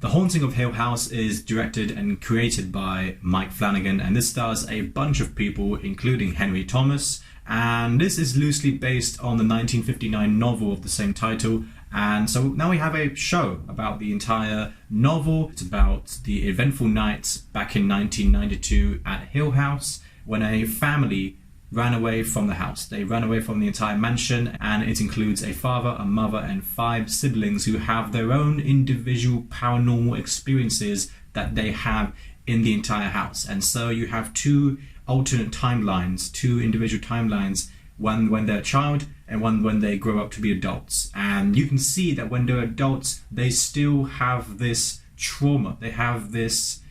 The Haunting of Hill House is directed and created by Mike Flanagan, and this stars a bunch of people, including Henry Thomas, and this is loosely based on the 1959 novel of the same title. And so now we have a show about the entire novel. It's about the eventful nights back in 1992 at Hill House when a family ran away from the house. They ran away from the entire mansion, and it includes a father, a mother, and 5 siblings who have their own individual paranormal experiences that they have in the entire house. And so you have 2 alternate timelines, 2 individual timelines, one when they're a child and one when they grow up to be adults. And you can see that when they're adults, they still have this trauma. They have this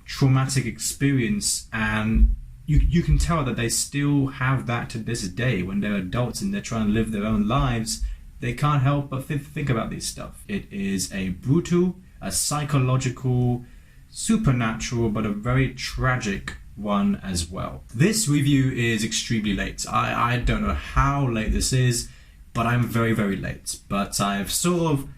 traumatic experience, and you can tell that they still have that to this day. When they're adults and they're trying to live their own lives, they can't help but think about this stuff. It is a brutal, a psychological, supernatural, but a very tragic one as well. This review is extremely late. I don't know how late this is, but I'm very, very late. But I've sort of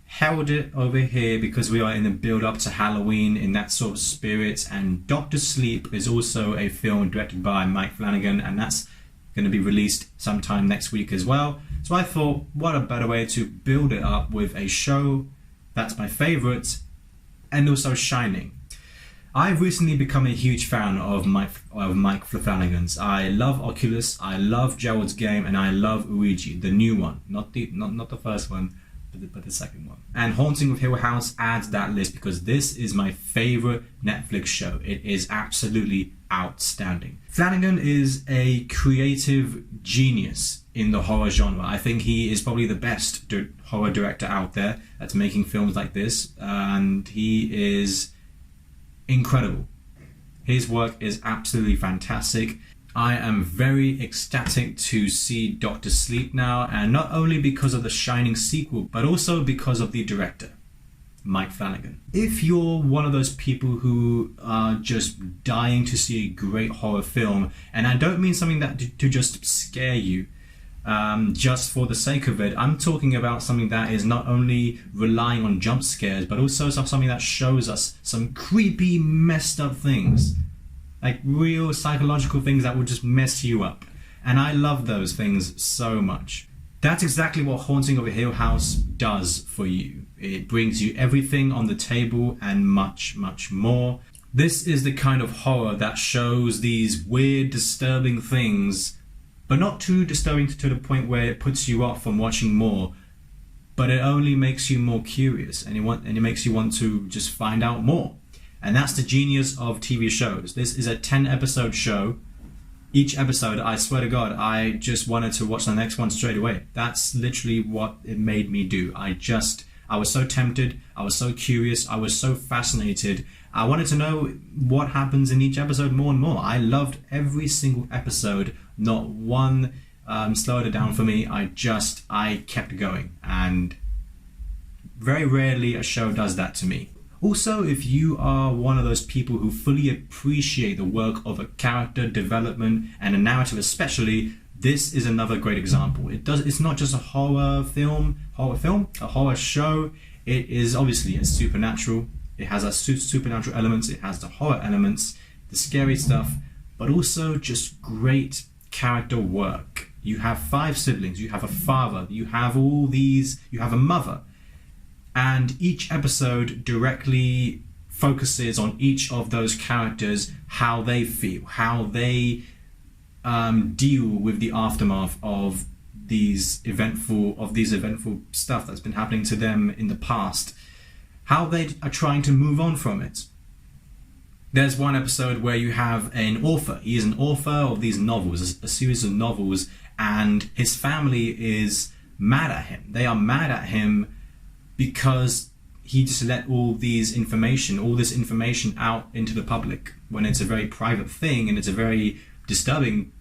held it over here because we are in the build up to Halloween, in that sort of spirit. And Dr. Sleep is also a film directed by Mike Flanagan, and that's going to be released sometime next week as well. So I thought, what a better way to build it up with a show that's my favorite and also shining. I've recently become a huge fan of Mike Flanagan's. I love Oculus, I love Gerald's Game, and I love Ouija, the new one, not the first one, but the second one. And Haunting of Hill House adds that list because this is my favorite Netflix show. It is absolutely outstanding. Flanagan is a creative genius in the horror genre. I think he is probably the best horror director out there that's making films like this, and he is incredible. His work is absolutely fantastic. I am very ecstatic to see Dr. Sleep now, and not only because of the Shining sequel, but also because of the director, Mike Flanagan. If you're one of those people who are just dying to see a great horror film, and I don't mean something that to just scare you, just for the sake of it, I'm talking about something that is not only relying on jump scares, but also something that shows us some creepy, messed up things. Like real psychological things that will just mess you up. And I love those things so much. That's exactly what Haunting of a Hill House does for you. It brings you everything on the table and much, much more. This is the kind of horror that shows these weird, disturbing things, but not too disturbing to the point where it puts you off from watching more, but it only makes you more curious, and it makes you want to just find out more. And that's the genius of TV shows. This is a 10-episode show. Each episode, I swear to God, I just wanted to watch the next one straight away. That's literally what it made me do. I was so tempted, I was so curious, I was so fascinated. I wanted to know what happens in each episode more and more. I loved every single episode. Not one slowed it down for me. I kept going. And very rarely a show does that to me. Also, if you are one of those people who fully appreciate the work of a character development and a narrative especially, this is another great example. It's not just a horror show. It is obviously a supernatural. It has a supernatural elements, it has the horror elements, the scary stuff, but also just great character work. You have 5 siblings, you have a father, you have a mother. And each episode directly focuses on each of those characters, how they feel, how they deal with the aftermath of these eventful stuff that's been happening to them in the past, how they are trying to move on from it. There's one episode where you have an author. He is an author of these novels, a series of novels, and his family is mad at him. They are mad at him because he just let all this information out into the public when it's a very private thing and it's a very disturbing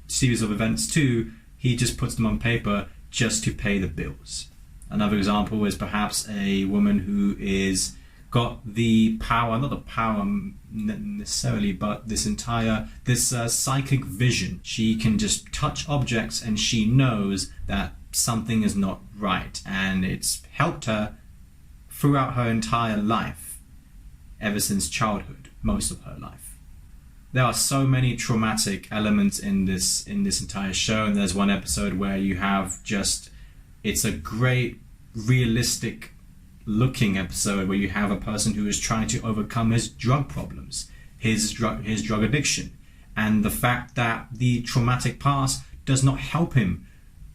series of events too. He just puts them on paper just to pay the bills. Another example is perhaps a woman who is got the power, not the power necessarily, but this psychic vision. She can just touch objects and she knows that something is not right, and it's helped her throughout her entire life, ever since childhood, most of her life. There are so many traumatic elements in this entire show, and there's one episode where you have it's a great realistic looking episode where you have a person who is trying to overcome his drug problems, his drug addiction, and the fact that the traumatic past does not help him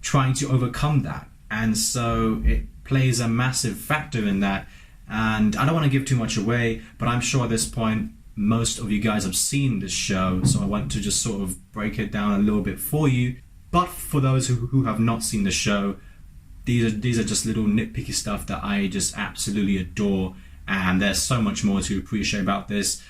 trying to overcome that. And so it plays a massive factor in that. And I don't want to give too much away, but I'm sure at this point most of you guys have seen this show, so I want to just sort of break it down a little bit for you. But for those who have not seen the show, these are just little nitpicky stuff that I just absolutely adore, and there's so much more to appreciate about this.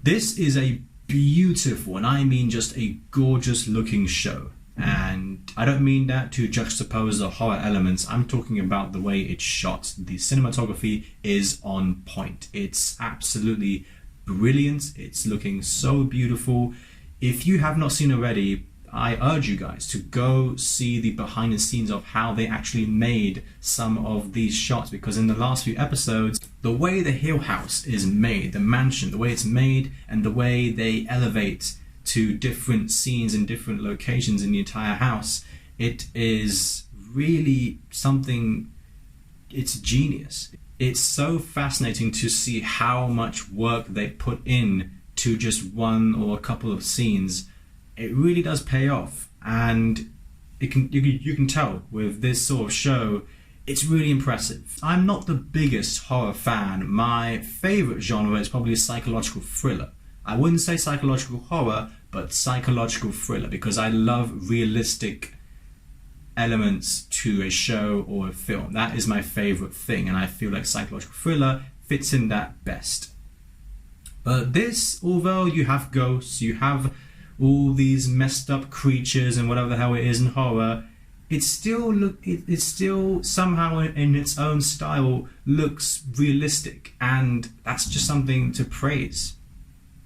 This is a beautiful, and I mean just a gorgeous looking show. And I don't mean that to juxtapose the horror elements. I'm talking about the way it's shot. The cinematography is on point. It's absolutely brilliant. It's looking so beautiful. If you have not seen already, I urge you guys to go see the behind the scenes of how they actually made some of these shots, because in the last few episodes, the way the Hill House is made, the mansion, the way it's made, and the way they elevate to different scenes and different locations in the entire house, it is really something, it's genius. It's so fascinating to see how much work they put in to just one or a couple of scenes. It really does pay off, and you can tell with this sort of show, it's really impressive. I'm not the biggest horror fan. My favorite genre is probably psychological thriller. I wouldn't say psychological horror, but psychological thriller, because I love realistic elements to a show or a film. That is my favorite thing, and I feel like psychological thriller fits in that best. But this, although you have ghosts, you have all these messed up creatures and whatever the hell it is in horror, it still somehow in its own style looks realistic, and that's just something to praise.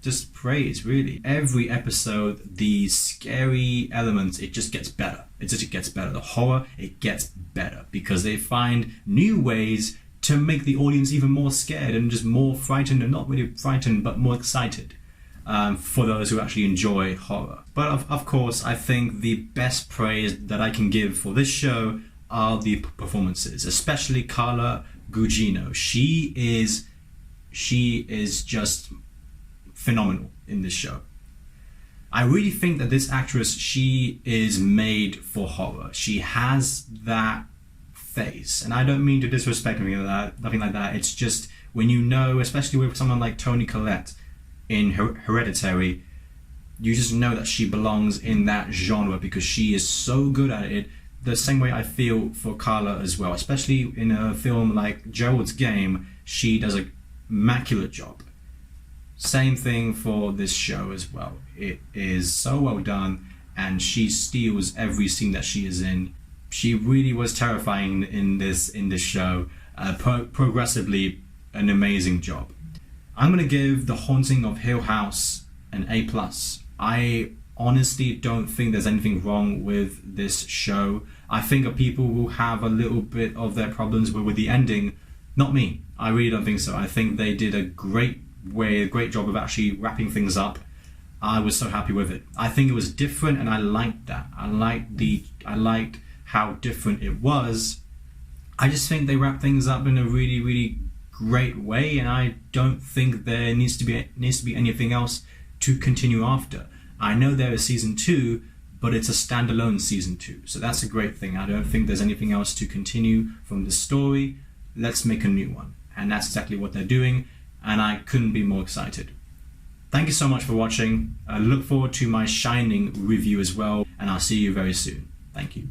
Just praise, really. Every episode, the scary elements, it just gets better. It just gets better. The horror, it gets better, because they find new ways to make the audience even more scared and just more frightened, and not really frightened, but more excited, for those who actually enjoy horror. But of course, I think the best praise that I can give for this show are the performances, especially Carla Gugino. She is just phenomenal in this show. I really think that this actress, she is made for horror. She has that face, and I don't mean to disrespect anything like that, nothing like that. It's just when you know, especially with someone like Toni Collette in Hereditary, you just know that she belongs in that genre because she is so good at it. The same way I feel for Carla as well, especially in a film like Gerald's Game, she does an immaculate job. Same thing for this show as well. It is so well done, and she steals every scene that she is in. She really was terrifying in this show. Progressively, an amazing job. I'm gonna give The Haunting of Hill House an A+. I honestly don't think there's anything wrong with this show. I think that people will have a little bit of their problems with the ending. Not me. I really don't think so. I think they did a great job of actually wrapping things up. I was so happy with it. I think it was different, and I liked that. I liked how different it was. I just think they wrapped things up in a really, really great way, and I don't think there needs to be anything else to continue after. I know there is season 2, but it's a standalone season 2, so that's a great thing. I don't think there's anything else to continue from the story. Let's make a new one, and that's exactly what they're doing, and I couldn't be more excited. Thank you so much for watching. I look forward to my Shining review as well, and I'll see you very soon. Thank you.